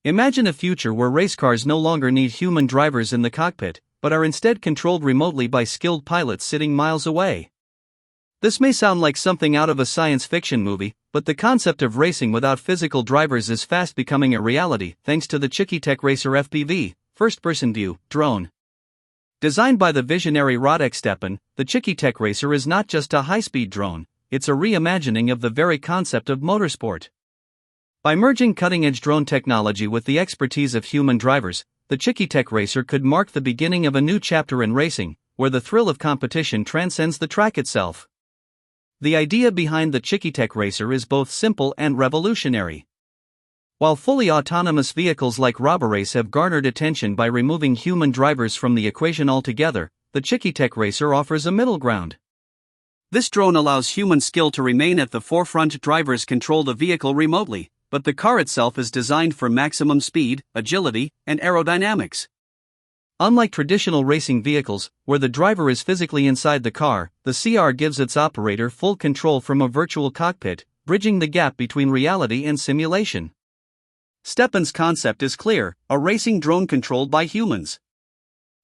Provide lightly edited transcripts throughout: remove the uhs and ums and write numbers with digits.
Imagine a future where race cars no longer need human drivers in the cockpit, but are instead controlled remotely by skilled pilots sitting miles away. This may sound like something out of a science fiction movie, but the concept of racing without physical drivers is fast becoming a reality thanks to the Chiquitech Racer FPV, first-person view, drone. Designed by the visionary Radek Stepan, the Chiquitech Racer is not just a high-speed drone, it's a reimagining of the very concept of motorsport. By merging cutting-edge drone technology with the expertise of human drivers, the Chiquitech Racer could mark the beginning of a new chapter in racing, where the thrill of competition transcends the track itself. The idea behind the Chiquitech Racer is both simple and revolutionary. While fully autonomous vehicles like Roborace have garnered attention by removing human drivers from the equation altogether, the Chiquitech Racer offers a middle ground. This drone allows human skill to remain at the forefront. Drivers control the vehicle remotely, but the car itself is designed for maximum speed, agility, and aerodynamics. Unlike traditional racing vehicles, where the driver is physically inside the car, the CR gives its operator full control from a virtual cockpit, bridging the gap between reality and simulation. Stepan's concept is clear: a racing drone controlled by humans.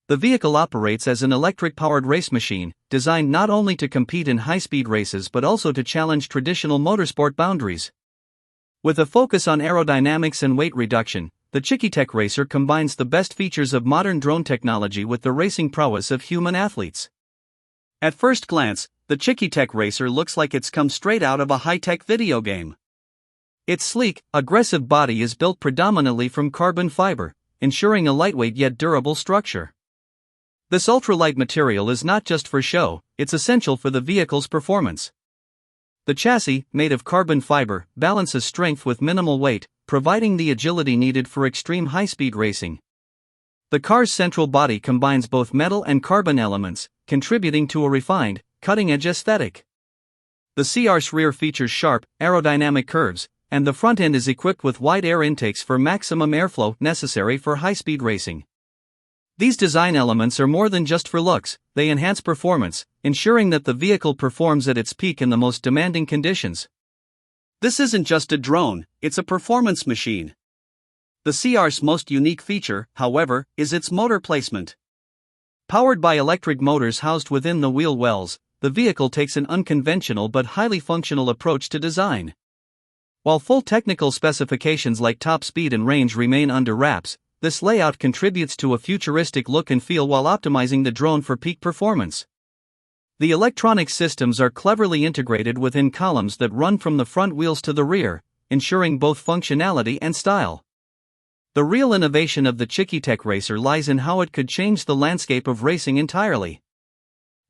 The vehicle operates as an electric-powered race machine, designed not only to compete in high-speed races but also to challenge traditional motorsport boundaries. With a focus on aerodynamics and weight reduction, the Chiquitech Racer combines the best features of modern drone technology with the racing prowess of human athletes. At first glance, the Chiquitech Racer looks like it's come straight out of a high-tech video game. Its sleek, aggressive body is built predominantly from carbon fiber, ensuring a lightweight yet durable structure. This ultralight material is not just for show, it's essential for the vehicle's performance. The chassis, made of carbon fiber, balances strength with minimal weight, providing the agility needed for extreme high-speed racing. The car's central body combines both metal and carbon elements, contributing to a refined, cutting-edge aesthetic. The CR's rear features sharp, aerodynamic curves, and the front end is equipped with wide air intakes for maximum airflow necessary for high-speed racing. These design elements are more than just for looks, they enhance performance, ensuring that the vehicle performs at its peak in the most demanding conditions. This isn't just a drone, it's a performance machine. The CR's most unique feature, however, is its motor placement. Powered by electric motors housed within the wheel wells, the vehicle takes an unconventional but highly functional approach to design. While full technical specifications like top speed and range remain under wraps, this layout contributes to a futuristic look and feel while optimizing the drone for peak performance. The electronic systems are cleverly integrated within columns that run from the front wheels to the rear, ensuring both functionality and style. The real innovation of the Chiquitech Racer lies in how it could change the landscape of racing entirely.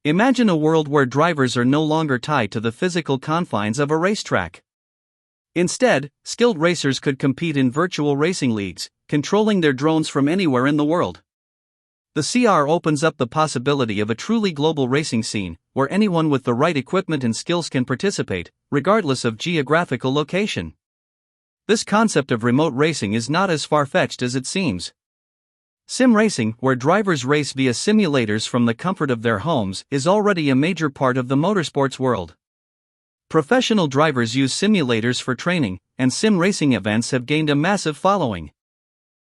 Imagine a world where drivers are no longer tied to the physical confines of a racetrack. Instead, skilled racers could compete in virtual racing leagues, controlling their drones from anywhere in the world. The CR opens up the possibility of a truly global racing scene, where anyone with the right equipment and skills can participate, regardless of geographical location. This concept of remote racing is not as far-fetched as it seems. Sim racing, where drivers race via simulators from the comfort of their homes, is already a major part of the motorsports world. Professional drivers use simulators for training, and sim racing events have gained a massive following.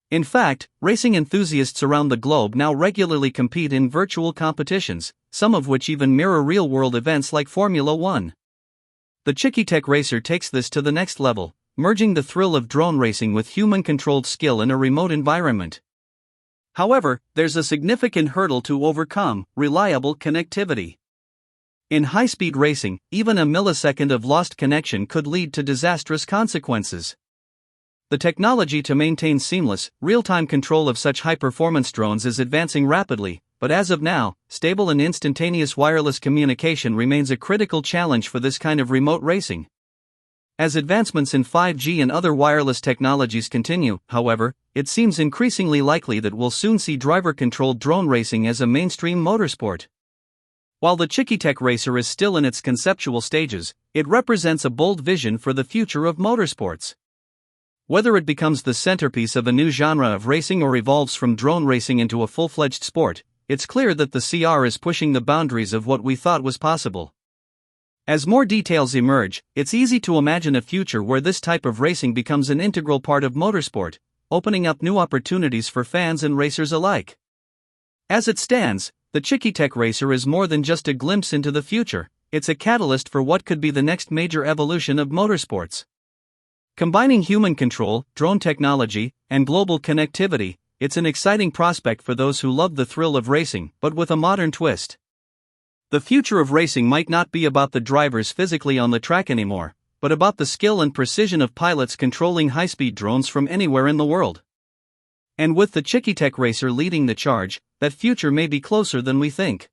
In fact, racing enthusiasts around the globe now regularly compete in virtual competitions, some of which even mirror real-world events like Formula 1. The Chiquitech Racer takes this to the next level, merging the thrill of drone racing with human-controlled skill in a remote environment. However, there's a significant hurdle to overcome: reliable connectivity. In high-speed racing, even a millisecond of lost connection could lead to disastrous consequences. The technology to maintain seamless, real-time control of such high-performance drones is advancing rapidly, but as of now, stable and instantaneous wireless communication remains a critical challenge for this kind of remote racing. As advancements in 5G and other wireless technologies continue, however, it seems increasingly likely that we'll soon see driver-controlled drone racing as a mainstream motorsport. While the Chiquitech Racer is still in its conceptual stages, it represents a bold vision for the future of motorsports. Whether it becomes the centerpiece of a new genre of racing or evolves from drone racing into a full-fledged sport, it's clear that the CR is pushing the boundaries of what we thought was possible. As more details emerge, it's easy to imagine a future where this type of racing becomes an integral part of motorsport, opening up new opportunities for fans and racers alike. As it stands, the Chiquitech Racer is more than just a glimpse into the future, it's a catalyst for what could be the next major evolution of motorsports. Combining human control, drone technology, and global connectivity, it's an exciting prospect for those who love the thrill of racing, but with a modern twist. The future of racing might not be about the drivers physically on the track anymore, but about the skill and precision of pilots controlling high-speed drones from anywhere in the world. And with the Chiquitech Racer leading the charge, that future may be closer than we think.